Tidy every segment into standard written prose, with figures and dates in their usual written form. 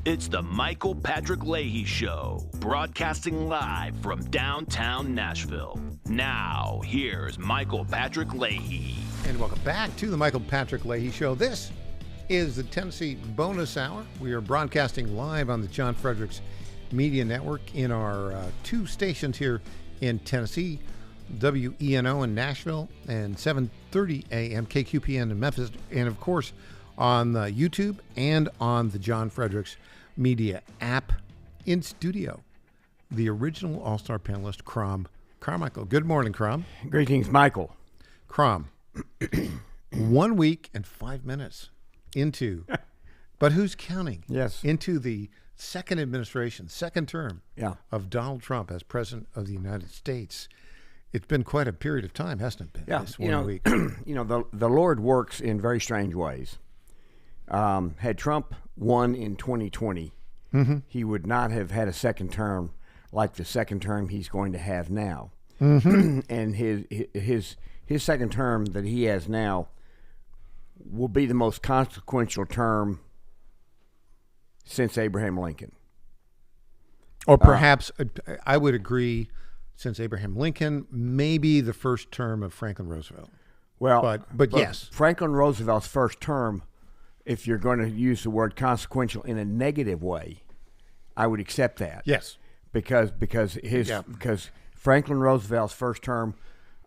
It's the Michael Patrick Leahy Show, broadcasting live from downtown Nashville. Now, here's Michael Patrick Leahy. And welcome back to the Michael Patrick Leahy Show. This is the Tennessee Bonus Hour. We are broadcasting live on the John Fredericks Media Network in our two stations here in Tennessee, WENO in Nashville and 7:30 a.m. KQPN in Memphis, and of course on YouTube and on the John Fredericks Media app. In studio, the original All-Star panelist, Crom Carmichael. Good morning, Crom. Greetings, Michael. Crom, 1 week and 5 minutes into, but who's counting? Yes. Into the second administration, second term of Donald Trump as president of the United States. It's been quite a period of time, hasn't it been? Yeah, this 1 week. The Lord works in very strange ways. Had Trump won in 2020, he would not have had a second term like the second term he's going to have now. And his second term that he has now will be the most consequential term since Abraham Lincoln. Or perhaps, I would agree, since Abraham Lincoln, maybe the first term of Franklin Roosevelt. Well, but yes. Franklin Roosevelt's first term, if you're going to use the word consequential in a negative way, I would accept that. Yes. Because Franklin Roosevelt's first term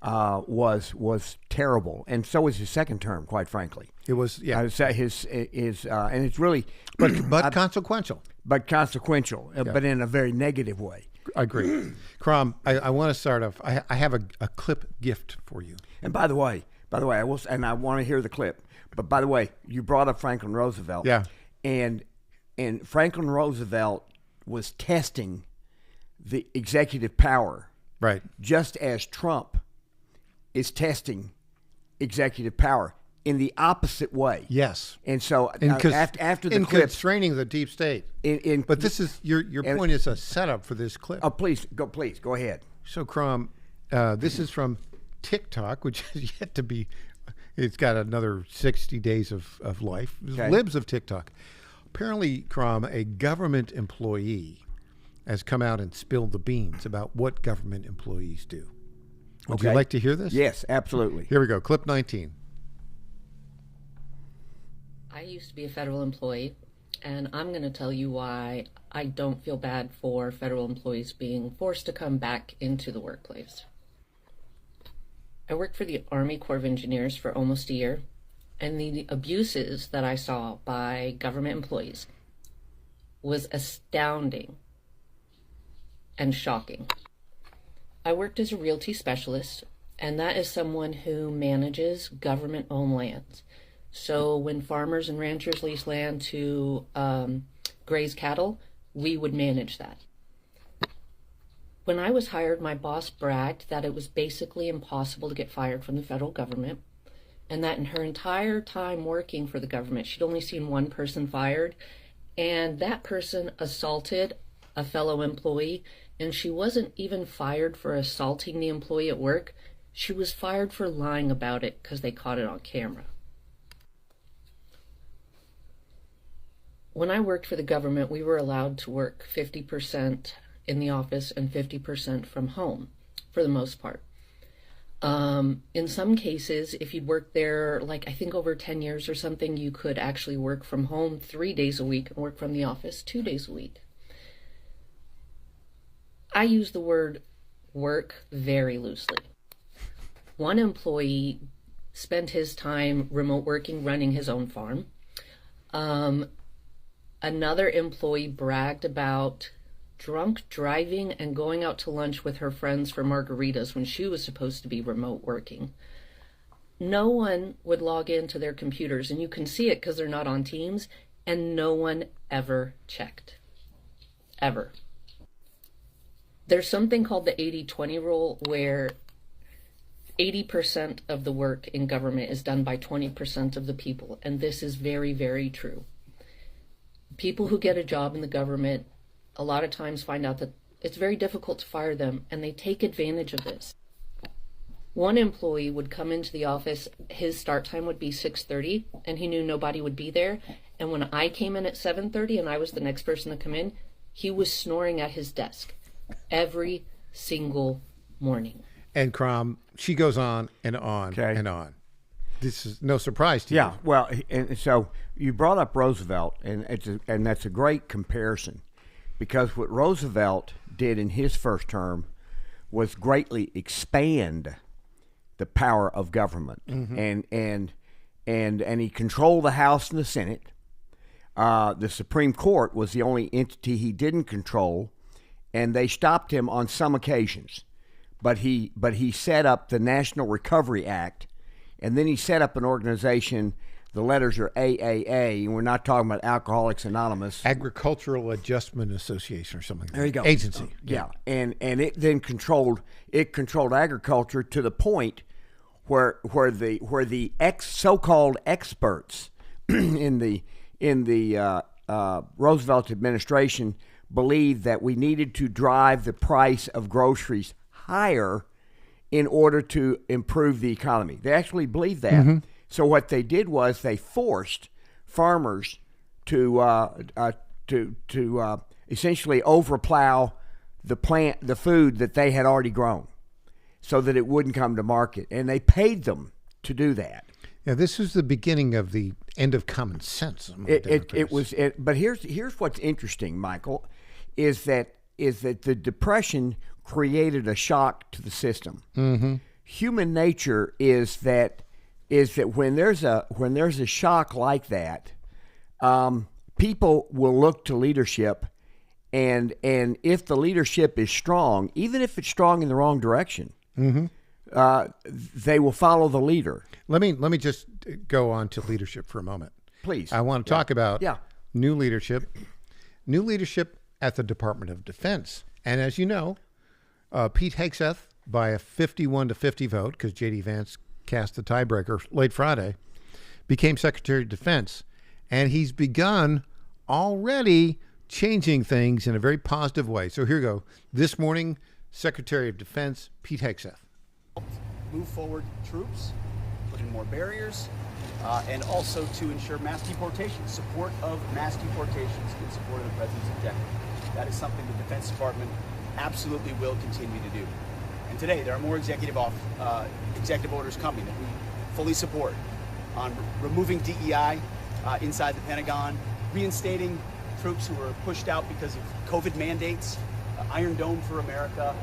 was terrible, and so was his second term, quite frankly. It was, yeah. And it's really, but consequential. But consequential, but in a very negative way. I agree. Crom, I want to start off. I have a clip gift for you. And by the way, I will, and I want to hear the clip. But by the way, you brought up Franklin Roosevelt. Yeah. And Franklin Roosevelt was testing the executive power. Right. Just as Trump is testing executive power in the opposite way. Yes. And so after the clip, constraining the deep state. But this is your point is a setup for this clip. Oh, please go ahead. So, Crom, this is from TikTok, which has yet to be. It's got another 60 days of life. Okay. Libs of TikTok. Apparently, Crom, a government employee has come out and spilled the beans about what government employees do. Would you like to hear this? Yes, absolutely. Here we go. Clip 19. I used to be a federal employee, and I'm going to tell you why I don't feel bad for federal employees being forced to come back into the workplace. I worked for the Army Corps of Engineers for almost a year, and the abuses that I saw by government employees was astounding and shocking. I worked as a realty specialist, and that is someone who manages government-owned lands. So when farmers and ranchers lease land to graze cattle, we would manage that. When I was hired, my boss bragged that it was basically impossible to get fired from the federal government, and that in her entire time working for the government, she'd only seen one person fired, and that person assaulted a fellow employee, and she wasn't even fired for assaulting the employee at work. She was fired for lying about it because they caught it on camera. When I worked for the government, we were allowed to work 50% in the office and 50% from home, for the most part. In some cases, if you'd worked there, like I think over 10 years or something, you could actually work from home 3 days a week and work from the office 2 days a week. I use the word work very loosely. One employee spent his time remote working, running his own farm. Another employee bragged about drunk driving and going out to lunch with her friends for margaritas when she was supposed to be remote working. No one would log into their computers, and you can see it because they're not on Teams, and no one ever checked. Ever. There's something called the 80-20 rule where 80% of the work in government is done by 20% of the people, and this is very, very true. People who get a job in the government a lot of times find out that it's very difficult to fire them, and they take advantage of this. One employee would come into the office, his start time would be 6:30, and he knew nobody would be there, And when I came in at 7:30 and I was the next person to come in, he was snoring at his desk every single morning. And Crom, she goes on and on and on. This is no surprise to you. Yeah, well, and so you brought up Roosevelt, and that's a great comparison, because what Roosevelt did in his first term was greatly expand the power of government, and he controlled the House and the Senate. The Supreme Court was the only entity he didn't control, and they stopped him on some occasions. But he set up the National Recovery Act, and then he set up an organization. The letters are AAA, and we're not talking about Alcoholics Anonymous. Agricultural Adjustment Association or something. There you go. Agency. Yeah. And it then controlled agriculture to the point where the so-called experts in the Roosevelt administration believed that we needed to drive the price of groceries higher in order to improve the economy. They actually believed that. So what they did was they forced farmers to essentially overplow the food that they had already grown, so that it wouldn't come to market, and they paid them to do that. Yeah, this is the beginning of the end of common sense. But here's what's interesting, Michael, is that the Depression created a shock to the system. Human nature is that when there's a shock like that, people will look to leadership, and if the leadership is strong, even if it's strong in the wrong direction, they will follow the leader. Let me just go on to leadership for a moment. Please. I want to talk about new leadership at the Department of Defense. And as you know, Pete Hegseth, by a 51-50 vote, because J.D. Vance cast the tiebreaker late Friday, became Secretary of Defense. And he's begun already changing things in a very positive way. So here we go. This morning, Secretary of Defense Pete Hegseth. Move forward troops, put in more barriers, and also to ensure mass deportation, support of mass deportations in support of the President's objective. That is something the Defense Department absolutely will continue to do. And today, there are more executive orders coming that we fully support on removing DEI inside the Pentagon, reinstating troops who were pushed out because of COVID mandates, Iron Dome for America.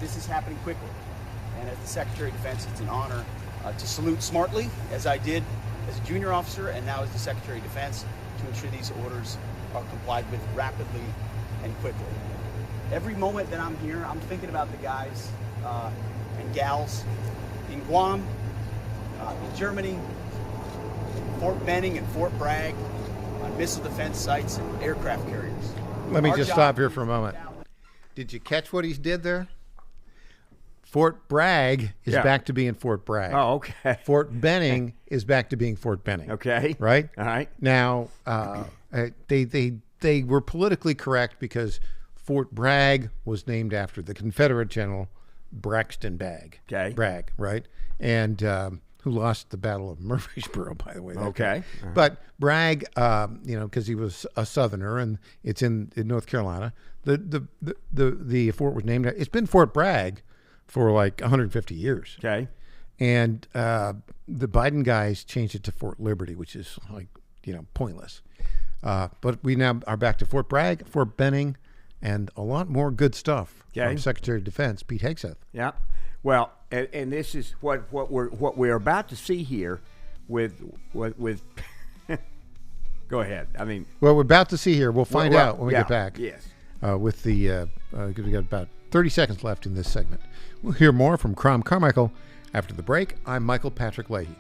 This is happening quickly. And as the Secretary of Defense, it's an honor to salute smartly, as I did as a junior officer and now as the Secretary of Defense, to ensure these orders are complied with rapidly and quickly. Every moment that I'm here, I'm thinking about the guys and gals in Guam, in Germany, Fort Benning and Fort Bragg, on missile defense sites and aircraft carriers. Let me just stop here for a moment. Did you catch what he did there? Fort Bragg is back to being Fort Bragg. Oh, okay. Fort Benning is back to being Fort Benning. Okay. Right? All right. Now, they were politically correct because Fort Bragg was named after the Confederate General Braxton Bragg, right? And who lost the Battle of Murfreesboro, by the way. Okay. Uh-huh. But Bragg, because he was a Southerner, and it's in North Carolina, the fort was named. It's been Fort Bragg for like 150 years. Okay. And the Biden guys changed it to Fort Liberty, which is like, pointless. But we now are back to Fort Bragg, Fort Benning, and a lot more good stuff from Secretary of Defense Pete Hegseth. Yeah. Well, and this is what we're about to see here with go ahead. I mean, what we're about to see here, we'll find out when we get back. Yes. With the we got about 30 seconds left in this segment. We'll hear more from Crom Carmichael after the break. I'm Michael Patrick Leahy.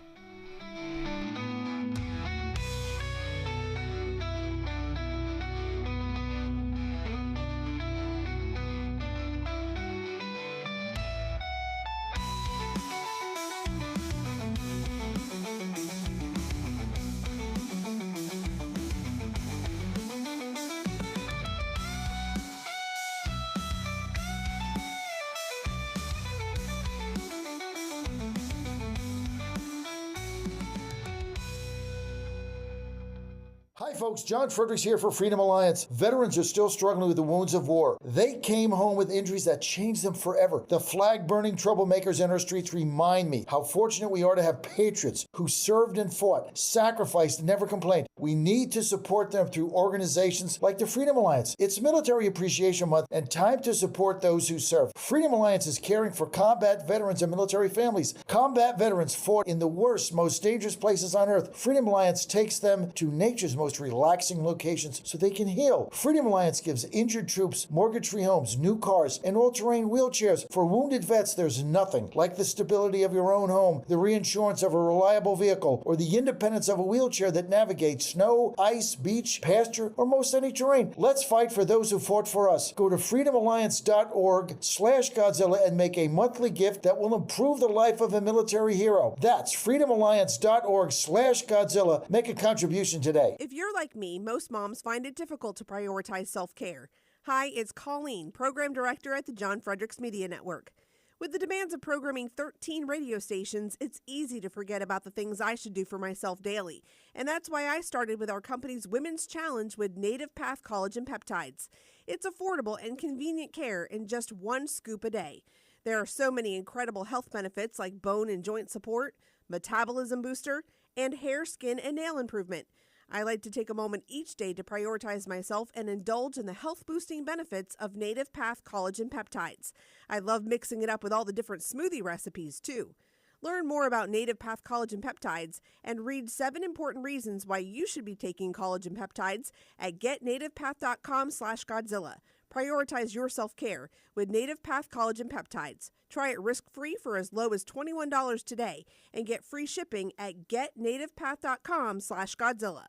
Hi folks, John Fredericks here for Freedom Alliance. Veterans are still struggling with the wounds of war. They came home with injuries that changed them forever. The flag-burning troublemakers in our streets remind me how fortunate we are to have patriots who served and fought, sacrificed, and never complained. We need to support them through organizations like the Freedom Alliance. It's Military Appreciation Month and time to support those who serve. Freedom Alliance is caring for combat veterans and military families. Combat veterans fought in the worst, most dangerous places on earth. Freedom Alliance takes them to nature's most relaxing locations so they can heal. Freedom Alliance gives injured troops mortgage-free homes, new cars, and all-terrain wheelchairs. For wounded vets, there's nothing like the stability of your own home, the reinsurance of a reliable vehicle, or the independence of a wheelchair that navigates snow, ice, beach, pasture, or most any terrain. Let's fight for those who fought for us. Go to freedomalliance.org/Godzilla and make a monthly gift that will improve the life of a military hero. That's freedomalliance.org/Godzilla. Make a contribution today. If you're like me, most moms find it difficult to prioritize self-care. Hi, it's Colleen, Program Director at the John Fredericks Media Network. With the demands of programming 13 radio stations, it's easy to forget about the things I should do for myself daily. And that's why I started with our company's Women's Challenge with Native Path Collagen Peptides. It's affordable and convenient care in just one scoop a day. There are so many incredible health benefits like bone and joint support, metabolism booster, and hair, skin, and nail improvement. I like to take a moment each day to prioritize myself and indulge in the health-boosting benefits of Native Path Collagen Peptides. I love mixing it up with all the different smoothie recipes, too. Learn more about Native Path Collagen Peptides and read 7 important reasons why you should be taking collagen peptides at getnativepath.com/Godzilla. Prioritize your self-care with Native Path Collagen Peptides. Try it risk-free for as low as $21 today and get free shipping at getnativepath.com/Godzilla.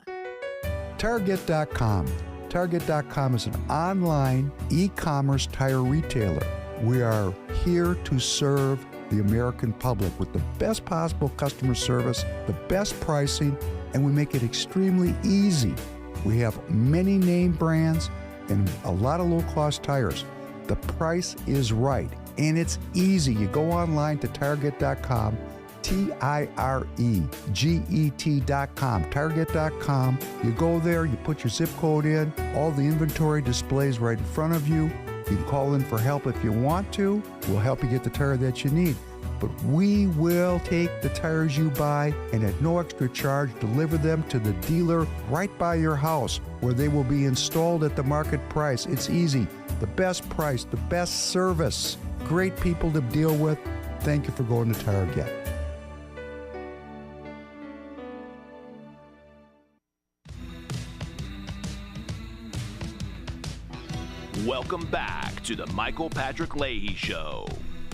Target.com. Target.com is an online e-commerce tire retailer. We are here to serve the American public with the best possible customer service, the best pricing, and we make it extremely easy. We have many name brands and a lot of low-cost tires. The price is right, and it's easy. You go online to Target.com, Tireget.com, Target.com. You go there, you put your zip code in, all the inventory displays right in front of you. You can call in for help if you want to. We'll help you get the tire that you need. But we will take the tires you buy and at no extra charge deliver them to the dealer right by your house where they will be installed at the market price. It's easy. The best price, the best service. Great people to deal with. Thank you for going to Target. Welcome back to the Michael Patrick Leahy Show.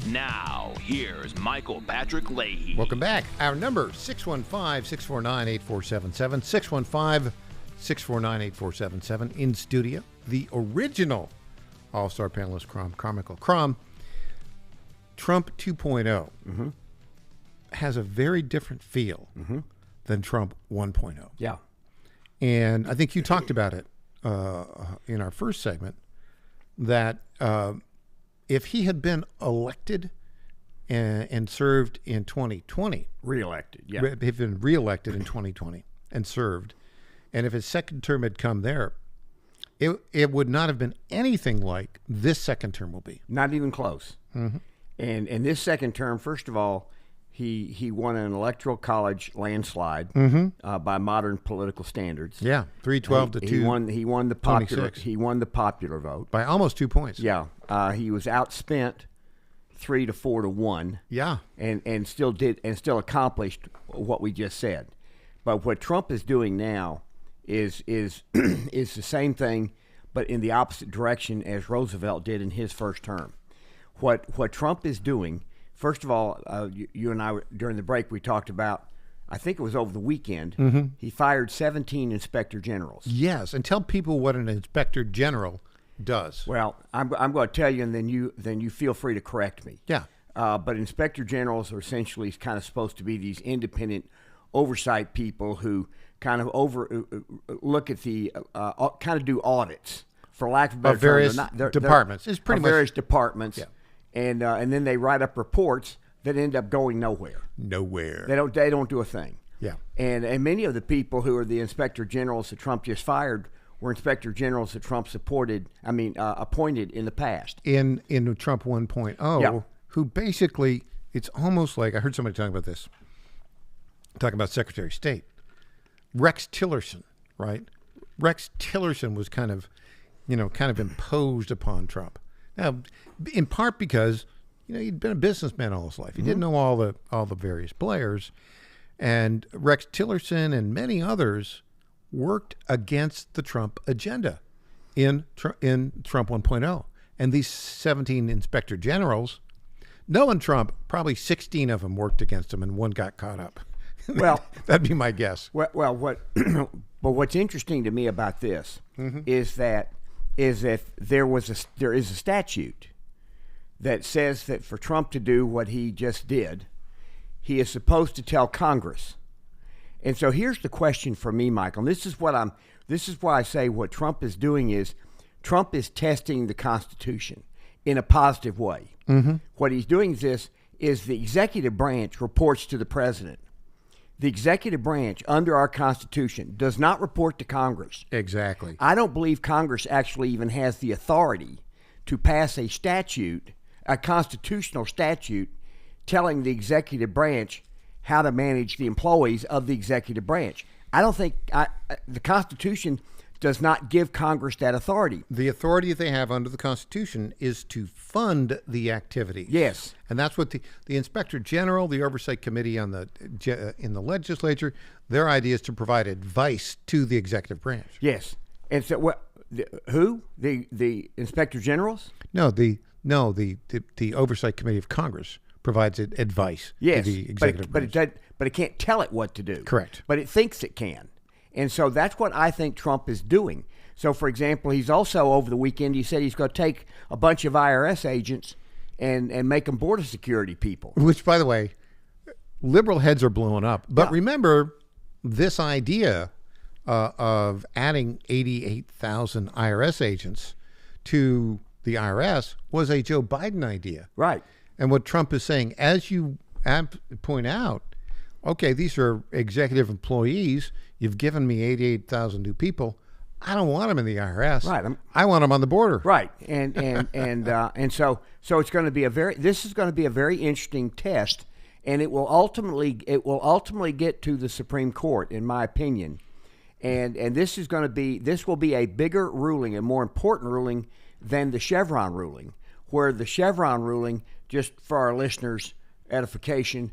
Now, here's Michael Patrick Leahy. Welcome back. Our number, 615-649-8477, 615-649-8477. In studio, the original All-Star panelist, Carmichael. Crom, Trump 2.0 has a very different feel than Trump 1.0. Yeah. And I think you talked about it in our first segment, that if he had been elected and served in 2020, Reelected, yeah. if he'd been reelected in 2020 and served, and if his second term had come there, it would not have been anything like this second term will be. Not even close. Mm-hmm. And this second term, first of all, he won an electoral college landslide by modern political standards. Yeah, 312 to 2. He won the popular. 26. He won the popular vote By almost 2 points. Yeah, he was outspent 3 to 4 to 1. Yeah, and still accomplished what we just said. But what Trump is doing now is the same thing, but in the opposite direction as Roosevelt did in his first term. What Trump is doing. First of all, you and I, during the break, we talked about, I think it was over the weekend, he fired 17 inspector generals. Yes, and tell people what an inspector general does. Well, I'm going to tell you, and then you feel free to correct me. Yeah. But inspector generals are essentially kind of supposed to be these independent oversight people who kind of look at the kind of do audits, for lack of a better term. Various departments. It's pretty much various departments. Yeah. And then they write up reports that end up going nowhere. Nowhere. They don't do a thing. Yeah. And many of the people who are the inspector generals that Trump just fired were inspector generals that Trump appointed in the past. In Trump 1.0, Yeah. who basically, it's almost like, I heard somebody talking about this, talking about Secretary of State. Rex Tillerson, right? Rex Tillerson was kind of imposed upon Trump. Now, in part because, he'd been a businessman all his life. He didn't know all the various players. And Rex Tillerson and many others worked against the Trump agenda in Trump 1.0. And these 17 inspector generals, knowing Trump, probably 16 of them worked against him and one got caught up. Well, that'd be my guess. Well, what's interesting to me about this is that there is a statute that says that for Trump to do what he just did, he is supposed to tell Congress. And so here's the question for me, Michael. And this is why I say what Trump is doing is Trump is testing the Constitution in a positive way. Mm-hmm. What he's doing is the executive branch reports to the president. The executive branch under our Constitution does not report to Congress. Exactly. I don't believe Congress actually even has the authority to pass a constitutional statute telling the executive branch how to manage the employees of the executive branch. I don't think the Constitution does not give Congress that authority. The authority they have under the Constitution is to fund the activities. Yes. And that's what the Inspector General, the Oversight Committee in the legislature, their idea is to provide advice to the executive branch. Yes. And so who? The Inspector Generals? No, the Oversight Committee of Congress provides advice yes, to the executive branch. But it can't tell it what to do. Correct. But it thinks it can. And so that's what I think Trump is doing. So, for example, he's also, over the weekend, he said he's going to take a bunch of IRS agents and make them border security people. Which, by the way, liberal heads are blowing up. But Yeah. remember, this idea of adding 88,000 IRS agents to the IRS was a Joe Biden idea. Right. And what Trump is saying, as you point out, okay, these are executive employees. You've given me 88,000 new people. I don't want them in the IRS. Right. I want them on the border. Right. And so it's going to be this is going to be a very interesting test, and it will ultimately get to the Supreme Court, in my opinion. And this will be a bigger ruling, a more important ruling than the Chevron ruling, where the Chevron ruling, just for our listeners' edification,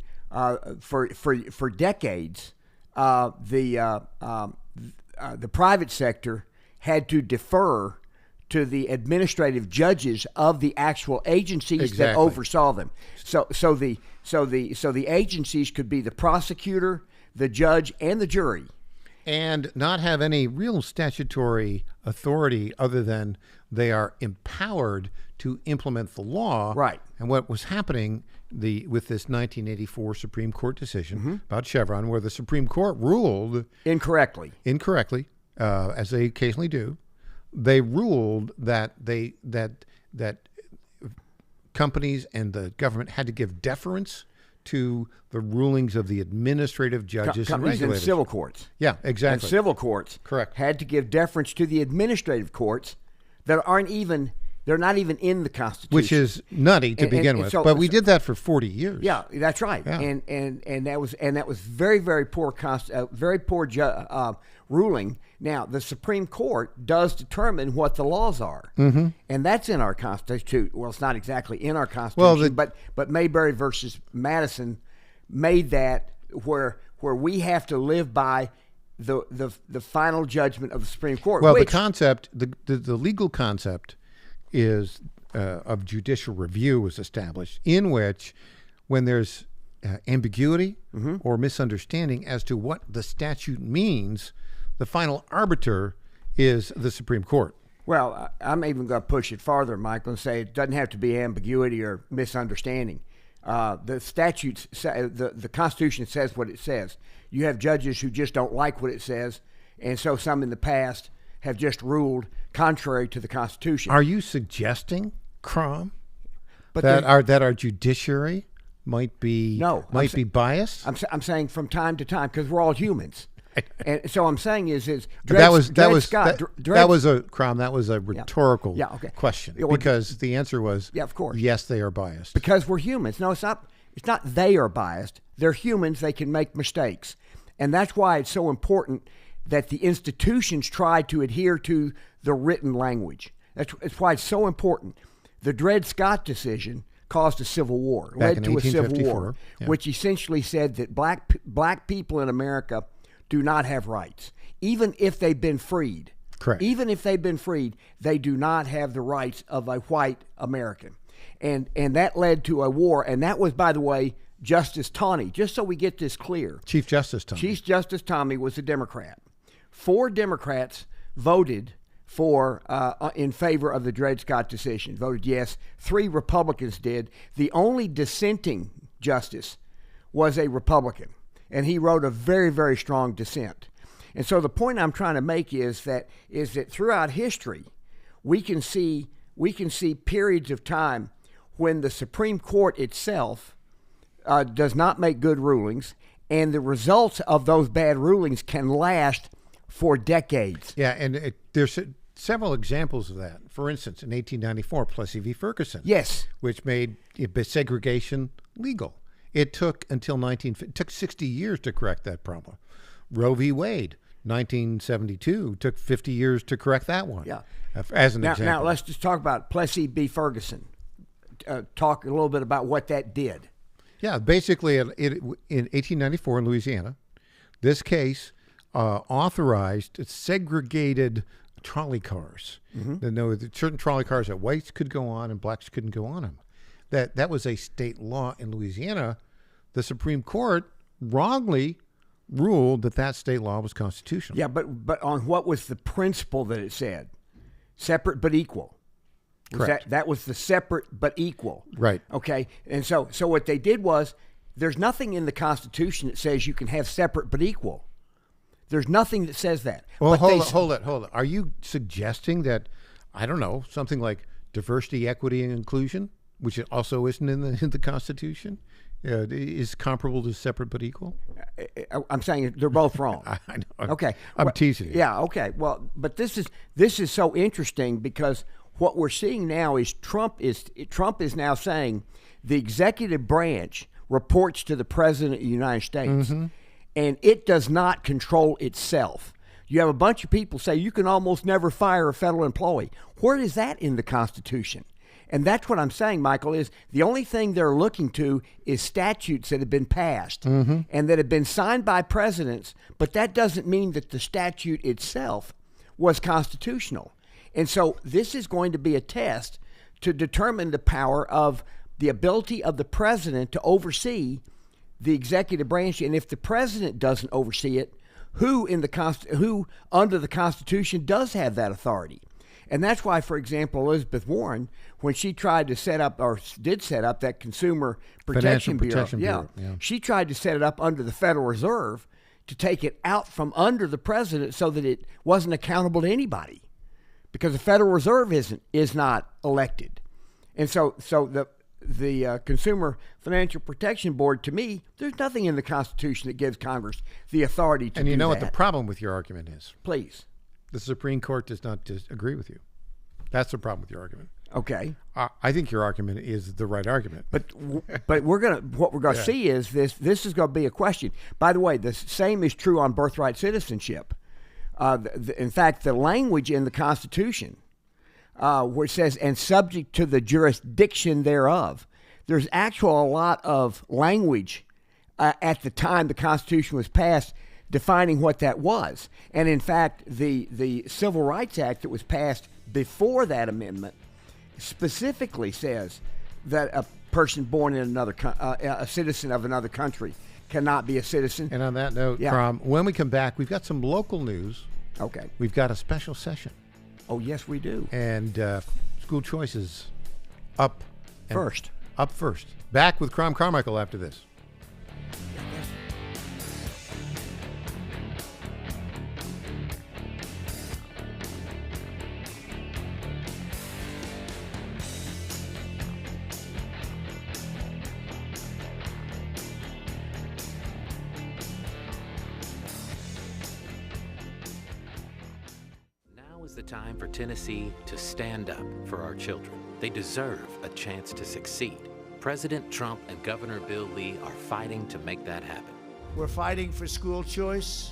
for decades, the private sector had to defer to the administrative judges of the actual agencies that oversaw them. So the agencies could be the prosecutor, the judge, and the jury, and not have any real statutory authority other than they are empowered to implement the law. Right. And what was happening with this 1984 Supreme Court decision about Chevron, where the Supreme Court ruled incorrectly, as they occasionally do, they ruled that companies and the government had to give deference to the rulings of the administrative judges and regulators. In civil courts. Yeah, exactly. And civil courts, correct, had to give deference to the administrative courts that they're not even in the Constitution, which is nutty to begin with. But we did that for 40 years. Yeah, that's right. Yeah. And that was very poor ruling. Now the Supreme Court does determine what the laws are, and that's in our Constitution. Well, it's not exactly in our Constitution, but Mayberry versus Madison made that where we have to live by the final judgment of the Supreme Court. Well, the concept, the legal concept is of judicial review was established, in which when there's ambiguity or misunderstanding as to what the statute means, the final arbiter is the Supreme Court. Well, I'm even going to push it farther, Michael, and say it doesn't have to be ambiguity or misunderstanding. The statutes, the Constitution says what it says. You have judges who just don't like what it says, and so some in the past have just ruled contrary to the Constitution. Are you suggesting, Crom, that our judiciary might be biased? I'm saying from time to time because we're all humans. And so I'm saying is that was a rhetorical question because the answer was of course, yes, they are biased because we're humans. No, it's not they are biased. They're humans. They can make mistakes, and that's why it's so important that the institutions try to adhere to the written language. That's why it's so important. The Dred Scott decision caused a civil war, led to a civil war, which essentially said that black people in America do not have rights, even if they've been freed. Correct. Even if they've been freed, they do not have the rights of a white American. And that led to a war. And that was, by the way, Justice Taney. Just so we get this clear. Chief Justice Taney. Chief Justice Taney was a Democrat. 4 Democrats voted in favor of the Dred Scott decision, voted yes. 3 Republicans did. The only dissenting justice was a Republican. And he wrote a very, very strong dissent. And so the point I'm trying to make is that throughout history, we can see periods of time when the Supreme Court itself does not make good rulings, and the results of those bad rulings can last for decades. Yeah, and there's several examples of that. For instance, in 1894, Plessy v. Ferguson. Yes. Which made segregation legal. It took it took 60 years to correct that problem. Roe v. Wade, 1972, took 50 years to correct that one. Yeah. As an example. Now let's just talk about Plessy v. Ferguson. Talk a little bit about what that did. Yeah, basically, in 1894 in Louisiana, this case authorized segregated trolley cars. Mm-hmm. Certain trolley cars that whites could go on and blacks couldn't go on them. That was a state law in Louisiana. The Supreme Court wrongly ruled that state law was constitutional. Yeah, but on what was the principle that it said? Separate but equal. Correct. That was the separate but equal. Right. Okay. And so what they did was, there's nothing in the Constitution that says you can have separate but equal. There's nothing that says that. Well, hold it. Are you suggesting that, I don't know, something like diversity, equity, and inclusion, which also isn't in the Constitution, is comparable to separate but equal? I'm saying they're both wrong. I know. Okay. I'm teasing you. Yeah. Okay. Well, but this is so interesting because what we're seeing now is Trump is now saying the executive branch reports to the President of the United States, mm-hmm. and it does not control itself. You have a bunch of people say you can almost never fire a federal employee. Where is that in the Constitution? And that's what I'm saying, Michael, is the only thing they're looking to is statutes that have been passed mm-hmm. and that have been signed by presidents, but that doesn't mean that the statute itself was constitutional. And so this is going to be a test to determine the power of the ability of the president to oversee the executive branch. And if the president doesn't oversee it, who under the Constitution does have that authority? And that's why, for example, Elizabeth Warren, when she tried to set up that Consumer Protection Bureau, yeah, she tried to set it up under the Federal Reserve to take it out from under the president so that it wasn't accountable to anybody. Because the Federal Reserve is not elected, and so the Consumer Financial Protection Board, to me, there's nothing in the Constitution that gives Congress the authority to do that. And you know what the problem with your argument is? Please. The Supreme Court does not agree with you. That's the problem with your argument. Okay. I think your argument is the right argument. But what we're gonna see is this is going to be a question. By the way, the same is true on birthright citizenship. In fact, the language in the Constitution, where it says, and subject to the jurisdiction thereof, there's actually a lot of language at the time the Constitution was passed defining what that was. And in fact, the Civil Rights Act that was passed before that amendment specifically says that a person born in a citizen of another country cannot be a citizen. And on that note, when we come back, we've got some local news. Okay. We've got a special session. Oh, yes, we do. And school choice is up first. Up first. Back with Crom Carmichael after this. the time for Tennessee to stand up for our children. They deserve a chance to succeed. President Trump and Governor Bill Lee are fighting to make that happen. We're fighting for school choice,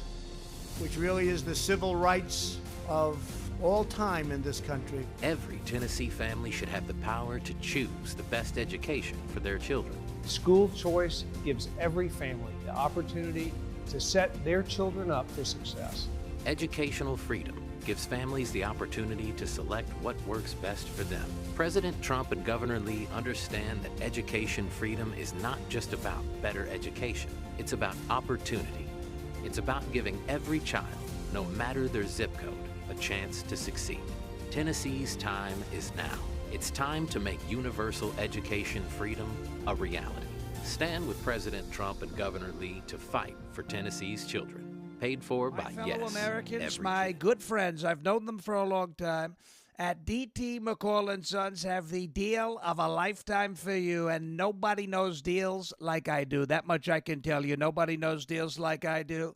which really is the civil rights of all time in this country. Every Tennessee family should have the power to choose the best education for their children. School choice gives every family the opportunity to set their children up for success. Educational freedom gives families the opportunity to select what works best for them. President Trump and Governor Lee understand that education freedom is not just about better education. It's about opportunity. It's about giving every child, no matter their zip code, a chance to succeed. Tennessee's time is now. It's time to make universal education freedom a reality. Stand with President Trump and Governor Lee to fight for Tennessee's children. Paid for by My Yes. fellow Americans, Every my Kid. good friends, I've known them for a long time. At DT McCall & Sons have the deal of a lifetime for you, and nobody knows deals like I do. That much I can tell you. Nobody knows deals like I do.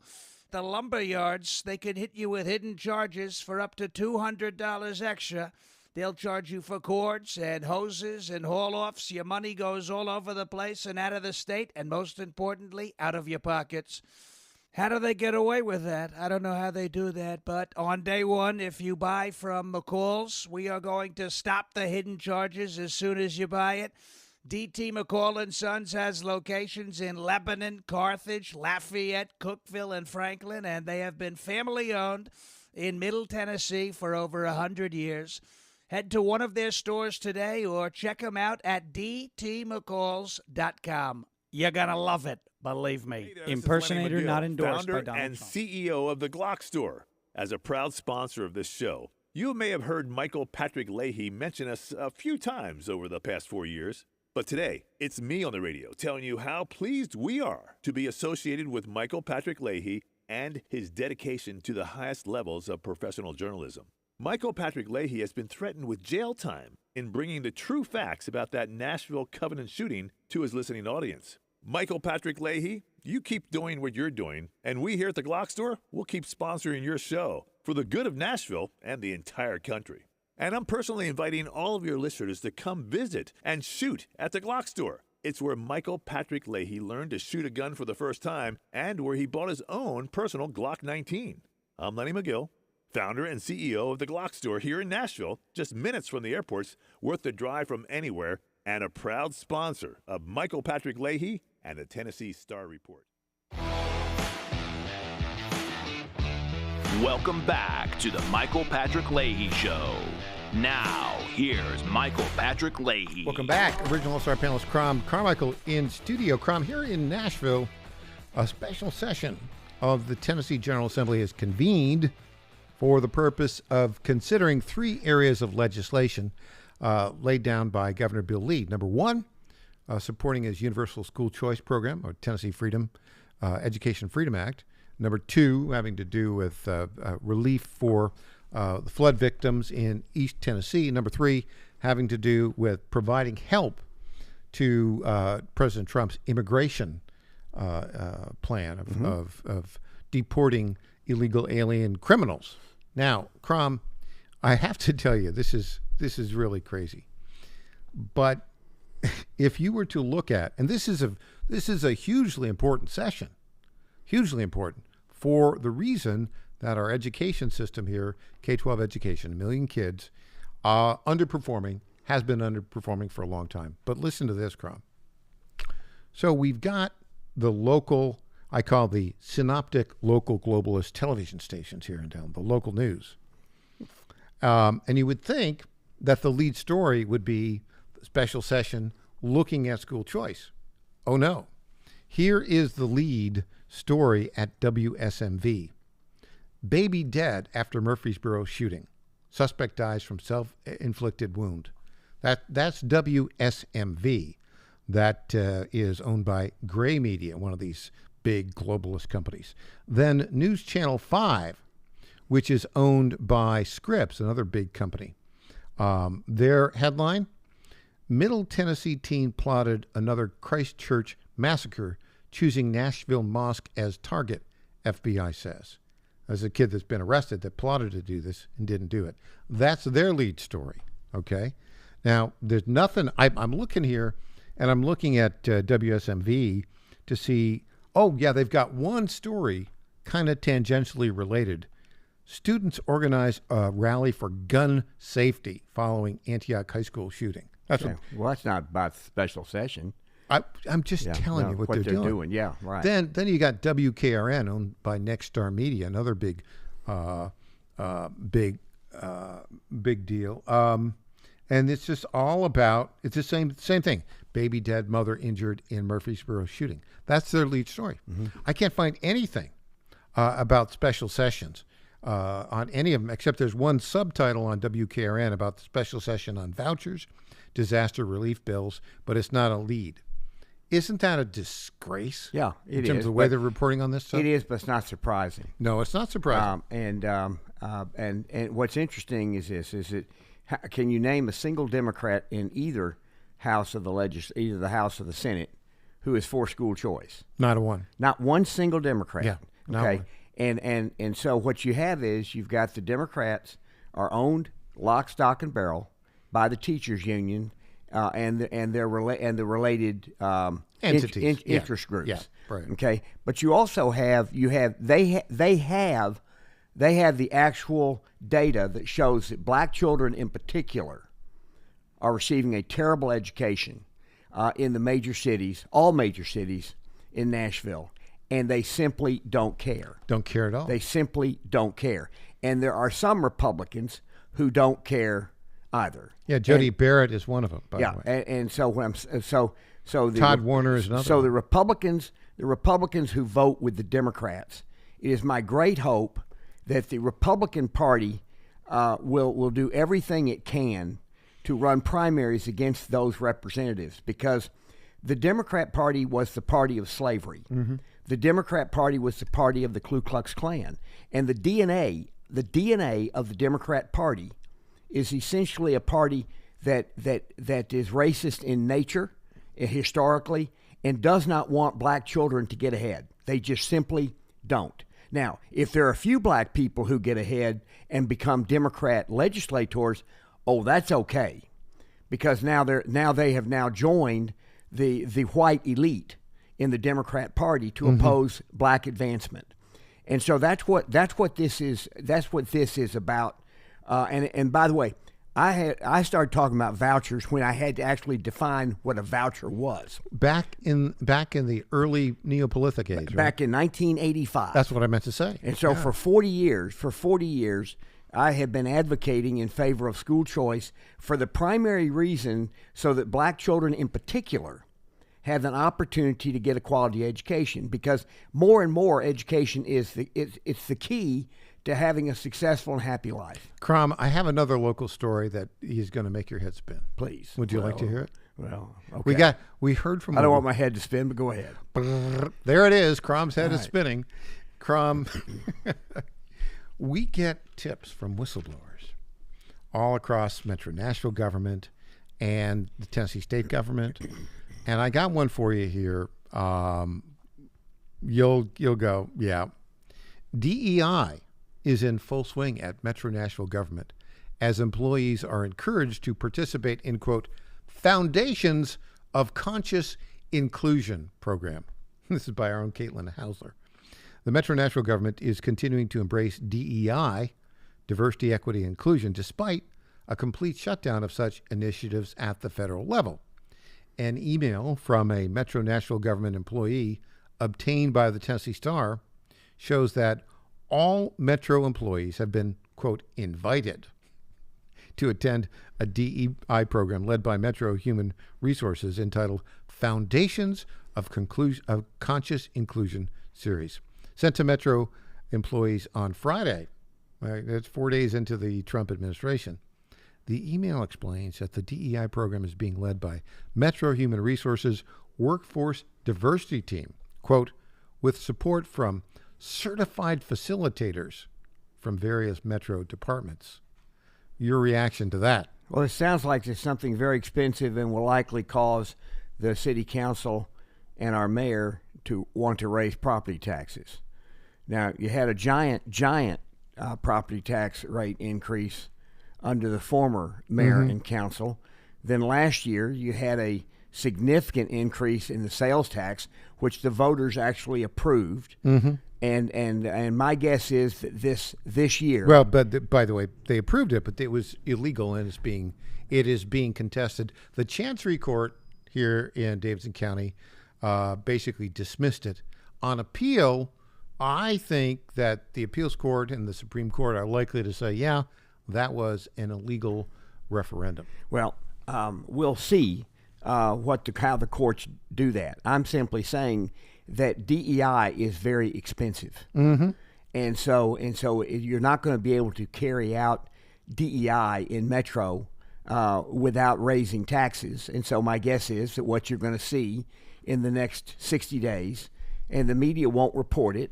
The lumber yards, they can hit you with hidden charges for up to $200 extra. They'll charge you for cords and hoses and haul-offs. Your money goes all over the place and out of the state, and most importantly, out of your pockets. How do they get away with that? I don't know how they do that, but on day one, if you buy from McCall's, we are going to stop the hidden charges as soon as you buy it. DT McCall & Sons has locations in Lebanon, Carthage, Lafayette, Cookeville, and Franklin, and they have been family-owned in Middle Tennessee for over 100 years. Head to one of their stores today or check them out at dtmccalls.com. You're going to love it, believe me. Hey there, this is Impersonator Lenny McGill, not endorsed by founder Donald and Trump. CEO of the Glock Store. As a proud sponsor of this show, you may have heard Michael Patrick Leahy mention us a few times over the past 4 years. But today, it's me on the radio telling you how pleased we are to be associated with Michael Patrick Leahy and his dedication to the highest levels of professional journalism. Michael Patrick Leahy has been threatened with jail time in bringing the true facts about that Nashville Covenant shooting to his listening audience. Michael Patrick Leahy, you keep doing what you're doing, and we here at the Glock Store will keep sponsoring your show for the good of Nashville and the entire country. And I'm personally inviting all of your listeners to come visit and shoot at the Glock Store. It's where Michael Patrick Leahy learned to shoot a gun for the first time and where he bought his own personal Glock 19. I'm Lenny McGill, founder and CEO of the Glock Store here in Nashville, just minutes from the airports, worth the drive from anywhere, and a proud sponsor of Michael Patrick Leahy and the Tennessee Star Report. Welcome back to the Michael Patrick Leahy Show. Now, here's Michael Patrick Leahy. Welcome back. Original All-Star panelist Crom Carmichael in studio. Crom, here in Nashville, a special session of the Tennessee General Assembly is convened for the purpose of considering 3 areas of legislation laid down by Governor Bill Lee. Number 1, supporting his Universal School Choice Program, or Tennessee Education Freedom Act. Number 2, having to do with relief for the flood victims in East Tennessee. Number 3, having to do with providing help to President Trump's immigration plan of deporting illegal alien criminals. Now, Crom, I have to tell you, this is really crazy. But if you were to look at, and this is a hugely important session, hugely important for the reason that our education system here, K-12 education, 1 million kids, underperforming, has been underperforming for a long time. But listen to this, Crom. So we've got the local, I call the synoptic local globalist television stations here in town, the local news. And you would think that the lead story would be the special session looking at school choice. Oh, no. Here is the lead story at WSMV. Baby dead after Murfreesboro shooting. Suspect dies from self-inflicted wound. That's WSMV. That is owned by Gray Media, one of these big globalist companies. Then News Channel 5, which is owned by Scripps, another big company. Their headline, Middle Tennessee teen plotted another Christchurch massacre, choosing Nashville mosque as target, FBI says. as a kid that's been arrested that plotted to do this and didn't do it. That's their lead story, okay? Now, there's nothing, I'm looking here, and I'm looking at WSMV to see, oh, yeah, they've got one story kind of tangentially related. Students organize a rally for gun safety following Antioch High School shooting. That's okay. Well, that's not about special session. I'm just telling you what they're doing. Yeah, right. Then you got WKRN, owned by Nexstar Media, another big deal. And it's just all about, it's the same thing. Baby dead, mother injured in Murfreesboro shooting. That's their lead story. Mm-hmm. I can't find anything about special sessions on any of them, except there's one subtitle on WKRN about the special session on vouchers, disaster relief bills, but it's not a lead. Isn't that a disgrace? Yeah, it is. In terms of the way they're reporting on this stuff? It is, but it's not surprising. No, it's not surprising. And what's interesting is this: is that can you name a single Democrat in either house of the either the House or the Senate who is for school choice? Not a one. Not one single Democrat. Yeah. Okay. And so what you have is you've got the Democrats are owned lock, stock, and barrel by the teachers union. And the related entities, interest groups. Yeah, right. Okay, but you also have they have the actual data that shows that black children in particular are receiving a terrible education in the major cities, all major cities in Nashville, and they simply don't care. Don't care at all. They simply don't care, and there are some Republicans who don't care either. Yeah, Jody Barrett is one of them. By the way. And so when Todd Warner is another. So one. the Republicans who vote with the Democrats, it is my great hope that the Republican Party will do everything it can to run primaries against those representatives, because the Democrat Party was the party of slavery. Mm-hmm. The Democrat Party was the party of the Ku Klux Klan, and the DNA of the Democrat Party is essentially a party that is racist in nature, historically, and does not want black children to get ahead. They just simply don't. Now, if there are a few black people who get ahead and become Democrat legislators, oh, that's okay, because now they have joined the white elite in the Democrat Party to oppose black advancement, and so that's what this is. That's what this is about. And by the way, I started talking about vouchers when I had to actually define what a voucher was. Back in the early Neolithic age, right? Back in 1985. That's what I meant to say. And so for 40 years, I have been advocating in favor of school choice for the primary reason so that black children in particular have an opportunity to get a quality education, because more and more education is it's the key to having a successful and happy life. Crom, I have another local story that is going to make your head spin. Please. Would you like to hear it? Well, okay. We heard from... I don't want my head to spin, but go ahead. There it is. Crom's head is spinning. Crom, we get tips from whistleblowers all across Metro Nashville government and the Tennessee state government. And I got one for you here. You'll go, yeah. DEI is in full swing at Metro Nashville government as employees are encouraged to participate in, quote, Foundations of Conscious Inclusion program. This is by our own Caitlin Hausler. The Metro Nashville government is continuing to embrace DEI, diversity, equity, and inclusion, despite a complete shutdown of such initiatives at the federal level. An email from a Metro Nashville government employee obtained by the Tennessee Star shows that all Metro employees have been, quote, invited to attend a DEI program led by Metro Human Resources entitled Foundations of Conscious Inclusion series, sent to Metro employees on Friday. That's 4 days into the Trump administration. The email explains that the DEI program is being led by Metro Human Resources Workforce Diversity Team, quote, with support from certified facilitators from various Metro departments. Your reaction to that? Well, it sounds like it's something very expensive and will likely cause the city council and our mayor to want to raise property taxes. Now, you had a giant property tax rate increase under the former mayor and council. Then last year, you had a significant increase in the sales tax, which the voters actually approved. And my guess is that this year. Well, but by the way, they approved it, but it was illegal, and it is being contested. The Chancery Court here in Davidson County basically dismissed it. On appeal, I think that the appeals court and the Supreme Court are likely to say, yeah, that was an illegal referendum. Well, we'll see how the courts do that. I'm simply saying that DEI is very expensive, and so you're not going to be able to carry out DEI in Metro without raising taxes. And so my guess is that what you're going to see in the next 60 days, and the media won't report it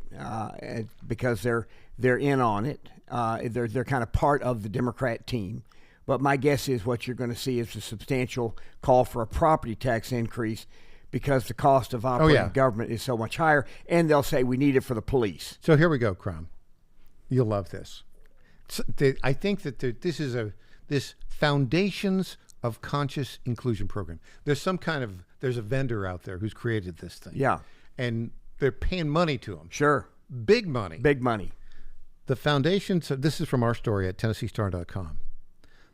because they're in on it. They're kind of part of the Democrat team. But my guess is what you're going to see is a substantial call for a property tax increase because the cost of operating government is so much higher, and they'll say we need it for the police. So here we go, Crom. You'll love this. I think that this is this Foundations of Conscious Inclusion program. There's a vendor out there who's created this thing. Yeah. And they're paying money to them. Sure. Big money. Big money. The Foundations, this is from our story at TennesseeStar.com.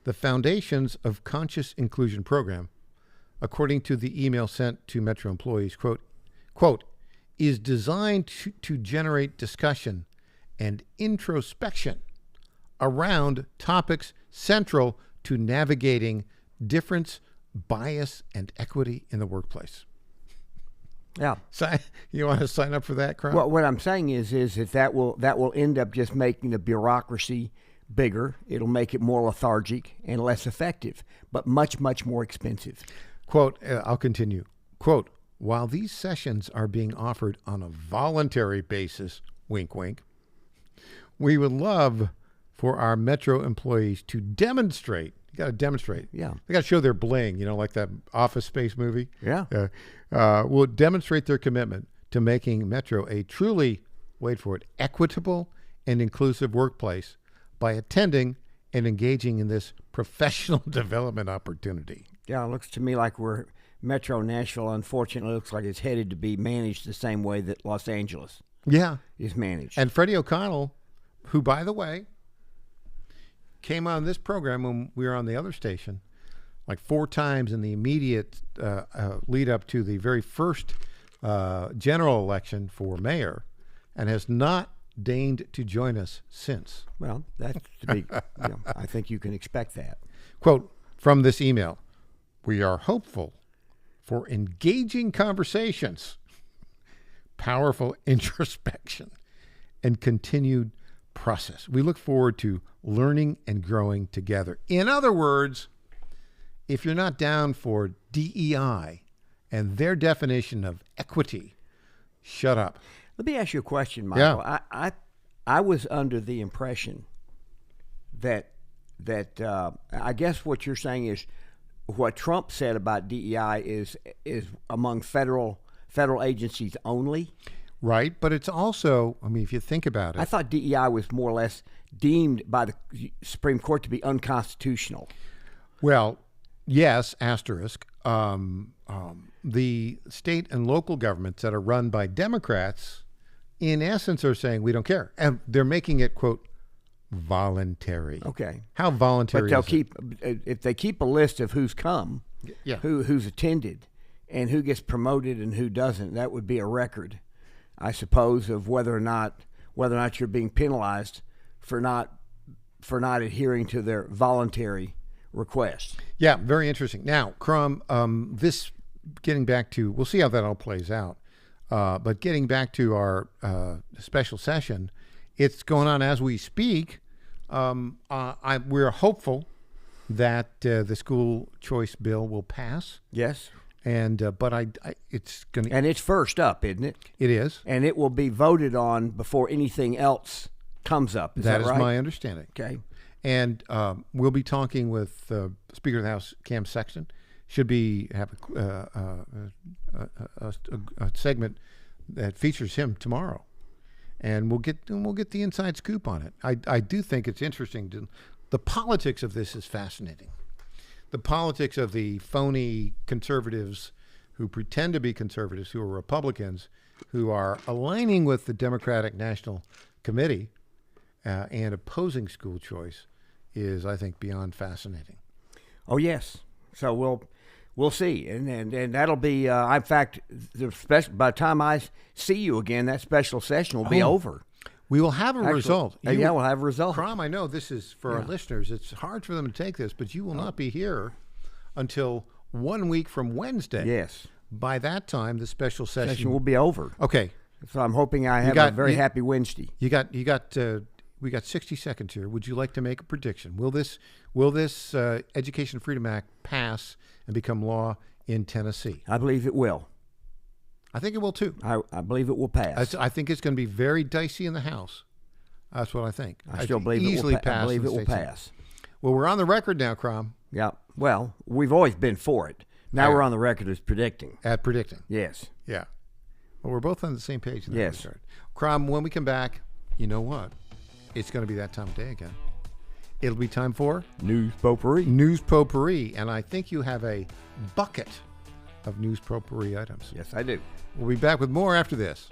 The Foundations of Conscious Inclusion program, according to the email sent to Metro employees, quote, is designed to generate discussion and introspection around topics central to navigating difference, bias, and equity in the workplace. Yeah. So you want to sign up for that, Crom? Well, what I'm saying is that will end up just making the bureaucracy bigger. It'll make it more lethargic and less effective, but much, much more expensive. Quote, I'll continue. Quote, while these sessions are being offered on a voluntary basis, wink, wink, we would love for our Metro employees to demonstrate. You got to demonstrate. Yeah. They got to show their bling, like that Office Space movie. Yeah. Will demonstrate their commitment to making Metro a truly, wait for it, equitable and inclusive workplace by attending and engaging in this professional development opportunity. Yeah, it looks to me like Metro Nashville, unfortunately, looks like it's headed to be managed the same way that Los Angeles is managed. And Freddie O'Connell, who, by the way, came on this program when we were on the other station like 4 times in the immediate lead up to the very first general election for mayor, and has not deigned to join us since. Well, that's to be, I think you can expect that. Quote from this email, we are hopeful for engaging conversations, powerful introspection, and continued process. We look forward to learning and growing together. In other words, if you're not down for DEI and their definition of equity, shut up. Let me ask you a question, Michael. Yeah. I was under the impression that I guess what you're saying is what Trump said about DEI is among federal agencies only. Right, but it's also, if you think about it. I thought DEI was more or less deemed by the Supreme Court to be unconstitutional. Well, yes, asterisk. The state and local governments that are run by Democrats, in essence, are saying we don't care. And they're making it, quote, voluntary. Okay. How voluntary but if they keep a list of who's come, who's attended, and who gets promoted and who doesn't, that would be a record, I suppose, of whether or not you're being penalized for not adhering to their voluntary request. Yeah, very interesting. Now, Crom, this getting back to, we'll see how that all plays out. But getting back to our special session, it's going on as we speak. We're hopeful that the school choice bill will pass. Yes. And but it's going to, and it's first up, isn't it? It is, and it will be voted on before anything else comes up. That is right? my understanding. Okay. And we'll be talking with Speaker of the House Cam Sexton. Should have a segment that features him tomorrow, and we'll get the inside scoop on it. I do think it's interesting. The politics of this is fascinating. The politics of the phony conservatives who pretend to be conservatives, who are Republicans, who are aligning with the Democratic National Committee and opposing school choice is, I think, beyond fascinating. Oh, yes. So we'll see. And that'll be, in fact, by the time I see you again, that special session will be over. We will have a result. We'll have a result. Crom, I know this is for our listeners. It's hard for them to take this, but you will not be here until 1 week from Wednesday. Yes. By that time, the special session will be over. Okay. So I'm hoping I have a very happy Wednesday. We got 60 seconds here. Would you like to make a prediction? Will this Education Freedom Act pass and become law in Tennessee? I believe it will. I think it will too. I believe it will pass. I think it's going to be very dicey in the House. That's what I think. I still believe it will pass. I believe it will pass. Well, we're on the record now, Crom. Yeah. Well, we've always been for it. Now we're on the record as predicting. At predicting. Yes. Yeah. Well, we're both on the same page in that yes. regard. Crom, when we come back, you know what? It's going to be that time of day again. It'll be time for News Potpourri. News Potpourri. And I think you have a bucket of News Potpourri items. Yes, I do. We'll be back with more after this.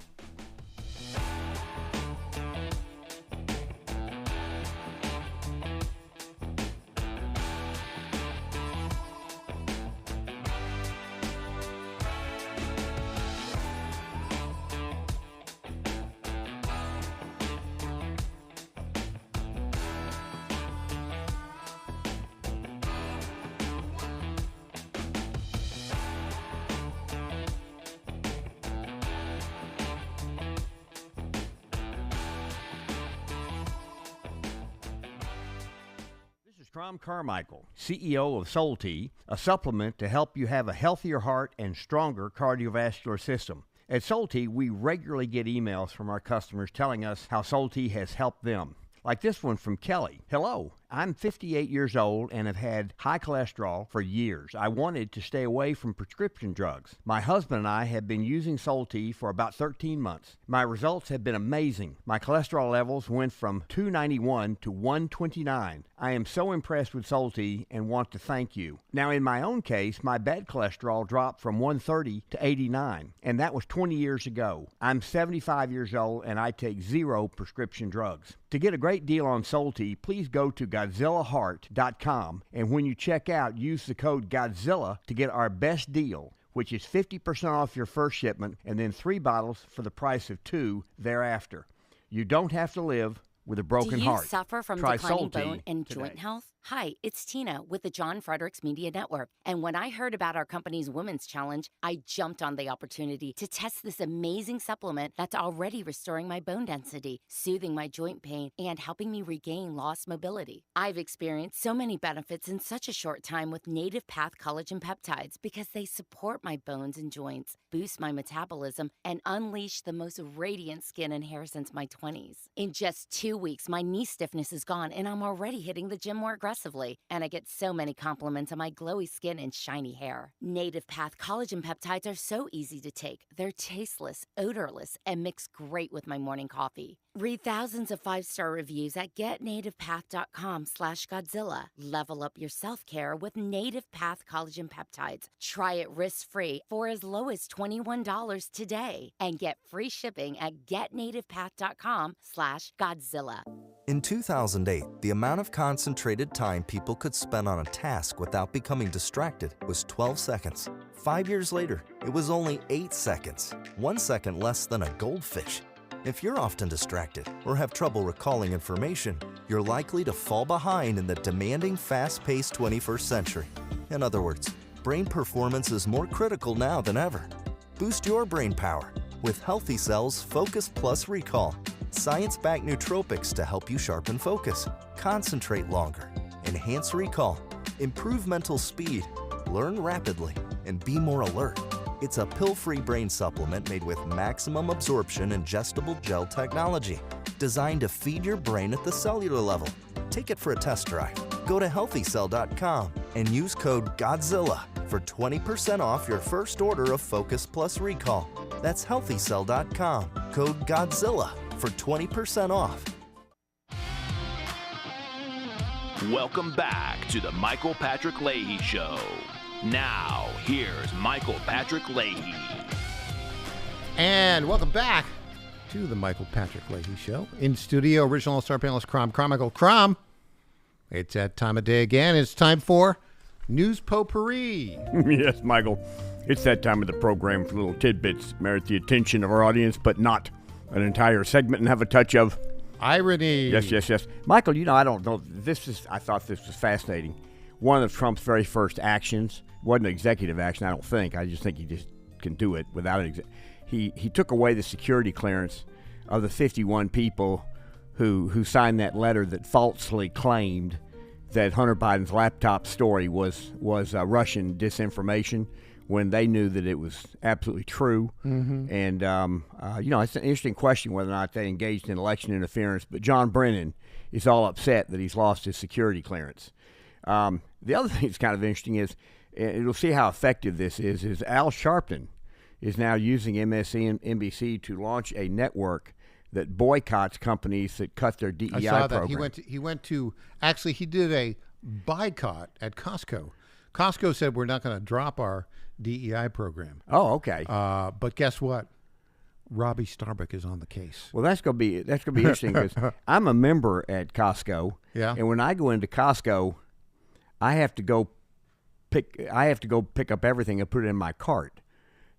Tom Carmichael, CEO of Soul Tea, a supplement to help you have a healthier heart and stronger cardiovascular system. At Soul Tea, we regularly get emails from our customers telling us how Soul Tea has helped them. Like this one from Kelly. Hello, I'm 58 years old and have had high cholesterol for years. I wanted to stay away from prescription drugs. My husband and I have been using Soul Tea for about 13 months. My results have been amazing. My cholesterol levels went from 291 to 129. I am so impressed with Soul Tea and want to thank you. Now, in my own case, my bad cholesterol dropped from 130 to 89, and that was 20 years ago. I'm 75 years old and I take 0 prescription drugs. To get a great deal on Soul Tea, please go to GodzillaHeart.com, and when you check out, use the code Godzilla to get our best deal, which is 50% off your first shipment and then 3 bottles for the price of 2 thereafter. You don't have to live with a broken heart. Do you suffer from Try declining Soul bone Tea and today. joint health? Hi, it's Tina with the John Fredericks Media Network. And when I heard about our company's Women's Challenge, I jumped on the opportunity to test this amazing supplement that's already restoring my bone density, soothing my joint pain, and helping me regain lost mobility. I've experienced so many benefits in such a short time with Native Path Collagen Peptides because they support my bones and joints, boost my metabolism, and unleash the most radiant skin and hair since my 20s. In just 2 weeks, my knee stiffness is gone, and I'm already hitting the gym more aggressively. And I get so many compliments on my glowy skin and shiny hair. Native Path Collagen Peptides are so easy to take. They're tasteless, odorless, and mix great with my morning coffee. Read thousands of 5-star reviews at getnativepath.com/Godzilla. Level up your self-care with Native Path Collagen Peptides. Try it risk-free for as low as $21 today. And get free shipping at getnativepath.com/Godzilla. In 2008, the amount of concentrated time people could spend on a task without becoming distracted was 12 seconds. 5 years later, it was only 8 seconds, 1 second less than a goldfish. If you're often distracted or have trouble recalling information, you're likely to fall behind in the demanding, fast-paced 21st century. In other words, brain performance is more critical now than ever. Boost your brain power with Healthy Cells Focus Plus Recall. Science-backed nootropics to help you sharpen focus, concentrate longer, enhance recall, improve mental speed, learn rapidly, and be more alert. It's a pill-free brain supplement made with maximum absorption ingestible gel technology, designed to feed your brain at the cellular level. Take it for a test drive. Go to healthycell.com and use code GODZILLA for 20% off your first order of Focus Plus Recall. That's healthycell.com, code GODZILLA for 20% off. Welcome back to the Michael Patrick Leahy Show. Now, here's Michael Patrick Leahy. And welcome back to the Michael Patrick Leahy Show. In studio, original All-Star panelist Michael Crom. It's that time of day again. It's time for News Potpourri. Yes, Michael. It's that time of the program for little tidbits merit the attention of our audience, but not an entire segment and have a touch of irony. Yes. Michael, I don't know. I thought this was fascinating. One of Trump's very first actions wasn't an executive action, I don't think. I just think he just can do it without an he took away the security clearance of the 51 people who signed that letter that falsely claimed that Hunter Biden's laptop story was Russian disinformation when they knew that it was absolutely true. Mm-hmm. And, it's an interesting question whether or not they engaged in election interference. But John Brennan is all upset that he's lost his security clearance. The other thing that's kind of interesting is, and we'll see how effective this is Al Sharpton is now using MSNBC to launch a network that boycotts companies that cut their DEI program. I saw that. He did a boycott at Costco. Costco said we're not going to drop our DEI program. Oh, okay. But guess what? Robbie Starbuck is on the case. Well, that's gonna be interesting because I'm a member at Costco. Yeah. And when I go into Costco, I have to go pick up everything and put it in my cart.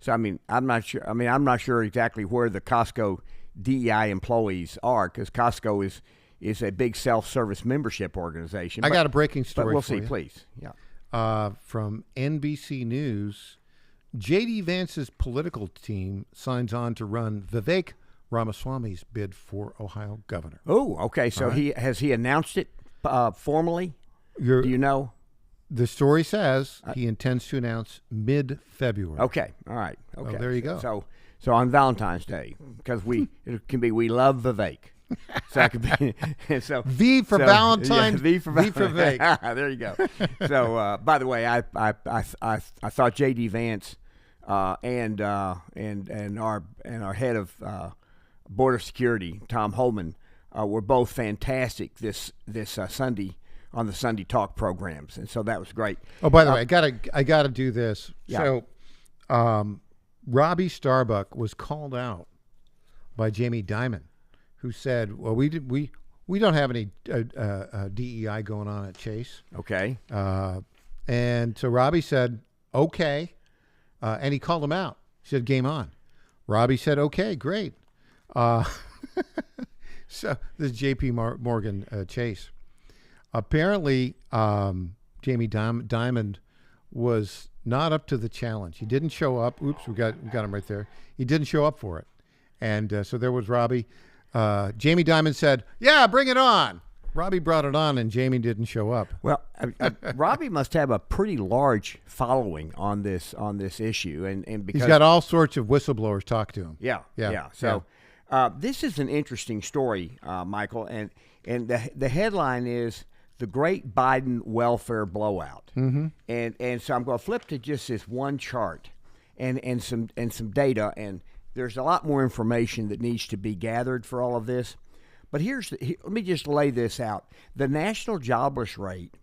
So I'm not sure exactly where the Costco DEI employees are, because Costco is a big self-service membership organization. I got a breaking story. But we'll for see, you. please. Yeah. From NBC News, J.D. Vance's political team signs on to run Vivek Ramaswamy's bid for Ohio governor. Oh, okay. So has he announced it formally? Do you know? The story says he intends to announce mid-February. Okay. All right. Okay. Well, there you go. So on Valentine's Day, because it can be we love Vivek. So that could be V for Valentine. Yeah, V for Vivek. There you go. So by the way, I thought J.D. Vance and our head of border security, Tom Holman, were both fantastic this Sunday on the Sunday Talk programs, and so that was great. Oh, by the way, I gotta do this. Yeah. So, Robbie Starbuck was called out by Jamie Dimon, who said, "Well, we don't have any DEI going on at Chase." Okay. And so Robbie said, "Okay," and he called him out. He said, "Game on." Robbie said, "Okay, great." So this is J.P. Morgan Chase. Apparently, Jamie Dimon was not up to the challenge. He didn't show up. Oops, we got him right there. He didn't show up for it, and so there was Robbie. Jamie Dimon said, "Yeah, bring it on." Robbie brought it on, and Jamie didn't show up. Well, Robbie must have a pretty large following on this issue, and because he's got all sorts of whistleblowers talk to him. Yeah. So this is an interesting story, Michael, and the headline is "The Great Biden Welfare Blowout," and so I'm going to flip to just this one chart and some data, and there's a lot more information that needs to be gathered for all of this. But let me just lay this out. The national jobless rate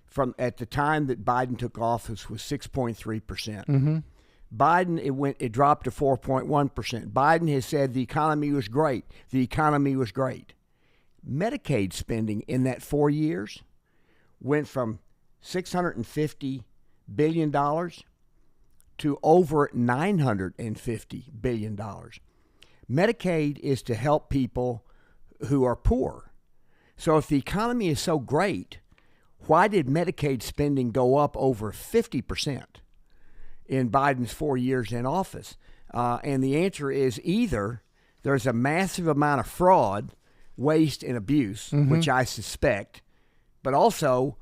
from at the time that Biden took office was 6.3%. Biden, it dropped to 4.1%. Biden has said the economy was great. The economy was great. Medicaid spending in that 4 years went from $650 billion to over $950 billion. Medicaid is to help people who are poor. So if the economy is so great, why did Medicaid spending go up over 50% in Biden's 4 years in office? And the answer is either there's a massive amount of fraud, waste, and abuse, which I suspect, but also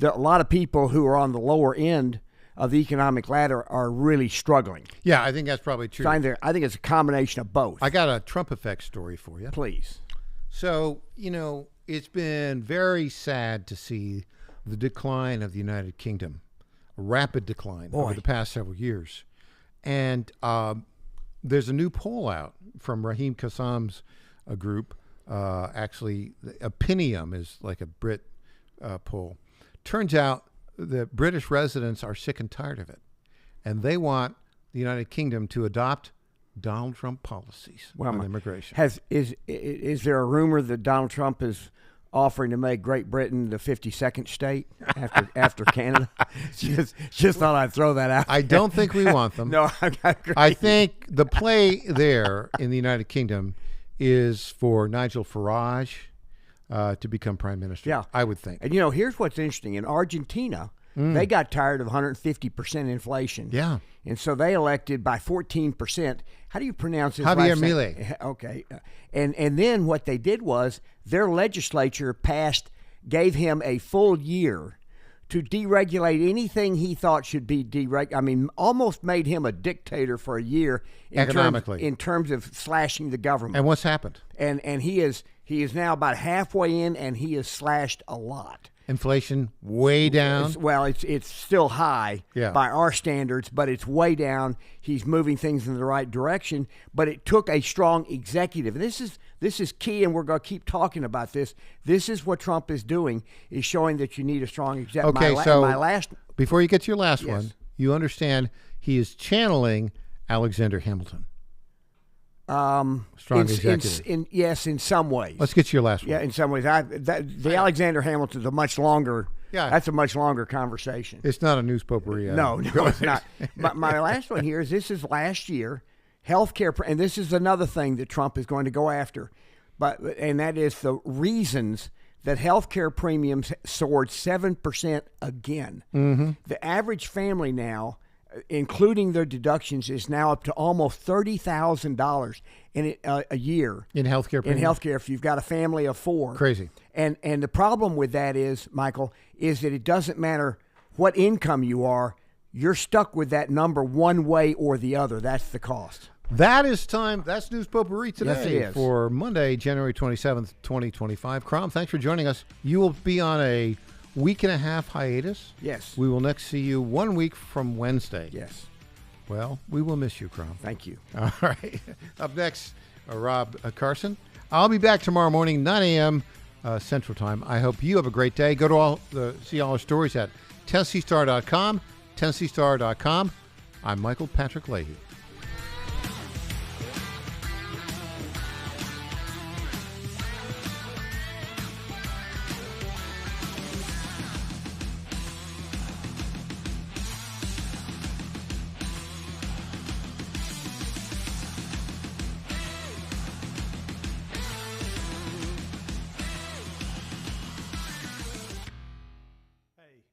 a lot of people who are on the lower end of the economic ladder are really struggling. Yeah, I think that's probably true. So I think it's a combination of both. I got a Trump effect story for you. Please. So, it's been very sad to see the decline of the United Kingdom, a rapid decline over the past several years. And there's a new poll out from Raheem Kassam's a group. Actually, Opinium is like a Brit poll. Turns out that British residents are sick and tired of it, and they want the United Kingdom to adopt Donald Trump policies on immigration. Is there a rumor that Donald Trump is offering to make Great Britain the 52nd state after Canada? Just thought I'd throw that out. I don't think we want them. No, I think the play there in the United Kingdom is for Nigel Farage to become prime minister. Yeah, I would think. And here's what's interesting: in Argentina, they got tired of 150% inflation. Yeah, and so they elected by 14%. How do you pronounce his Javier last name? Milei. Okay, and then what they did was their legislature gave him a full year to deregulate anything he thought should be deregulated. I mean, almost made him a dictator for a year economically in terms of slashing the government. And what's happened? And he is now about halfway in, and he has slashed a lot. Inflation way down. It's still high by our standards, but it's way down. He's moving things in the right direction, but it took a strong executive. This is key, and we're going to keep talking about this. This is what Trump is doing, is showing that you need a strong executive. Okay, before you get to your last one, you understand he is channeling Alexander Hamilton. Strong executive. Yes, in some ways. Let's get to your last one. Yeah, in some ways. Alexander Hamilton's a much longer. Yeah, that's a much longer conversation. It's not a news potpourri. No, it's not. My last one here is this is last year, healthcare, and this is another thing that Trump is going to go after, and that is the reasons that healthcare premiums soared 7% again. Mm-hmm. The average family now, including their deductions, is now up to almost $30,000 in a year in healthcare. In healthcare, if you've got a family of 4, crazy. And the problem with that is, Michael, is that it doesn't matter what income you are, you're stuck with that number one way or the other. That's the cost. That is time. That's News Potpourri today. Yes, it is. For Monday, January 27th, 2025. Crom, thanks for joining us. You will be on a week and a half hiatus. Yes. We will next see you 1 week from Wednesday. Yes. Well, we will miss you, Crom. Thank you. All right. Up next, Rob Carson. I'll be back tomorrow morning, 9 a.m. Central Time. I hope you have a great day. Go to see all our stories at TennesseeStar.com, TennesseeStar.com. I'm Michael Patrick Leahy.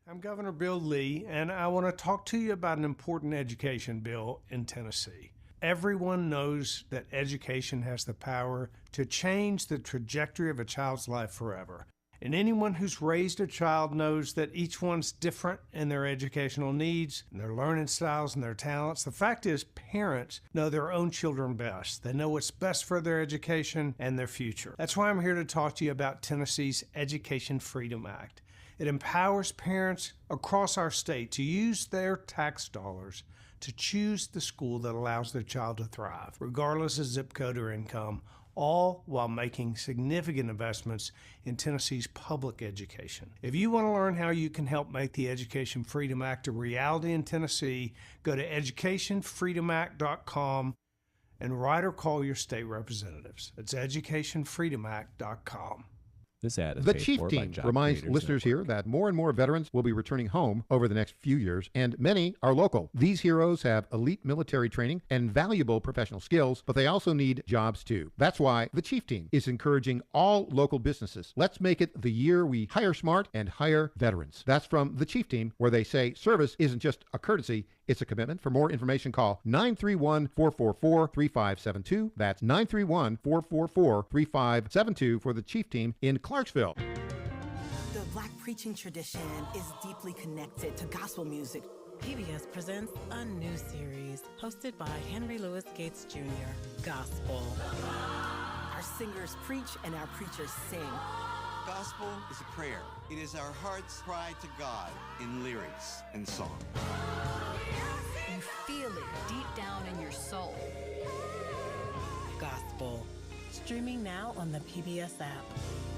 I'm Governor Bill Lee, and I want to talk to you about an important education bill in Tennessee. Everyone knows that education has the power to change the trajectory of a child's life forever. And anyone who's raised a child knows that each one's different in their educational needs, and their learning styles, and their talents. The fact is, parents know their own children best. They know what's best for their education and their future. That's why I'm here to talk to you about Tennessee's Education Freedom Act. It empowers parents across our state to use their tax dollars to choose the school that allows their child to thrive, regardless of zip code or income, all while making significant investments in Tennessee's public education. If you want to learn how you can help make the Education Freedom Act a reality in Tennessee, go to educationfreedomact.com and write or call your state representatives. It's educationfreedomact.com. This ad is The paid Chief for by Team Job reminds Creators listeners Network. here that more and more veterans will be returning home over the next few years, and many are local. These heroes have elite military training and valuable professional skills, but they also need jobs too. That's why the Chief Team is encouraging all local businesses. Let's make it the year we hire smart and hire veterans. That's from the Chief Team, where they say service isn't just a courtesy, it's a commitment. For more information, call 931-444-3572. That's 931-444-3572 for the Chief Team in Clarksville. The Black preaching tradition is deeply connected to gospel music. PBS presents a new series hosted by Henry Louis Gates Jr., Gospel. Our singers preach and our preachers sing. Gospel is a prayer. It is our heart's cry to God in lyrics and song. You feel it deep down in your soul. Gospel. It's Streaming now on the PBS app.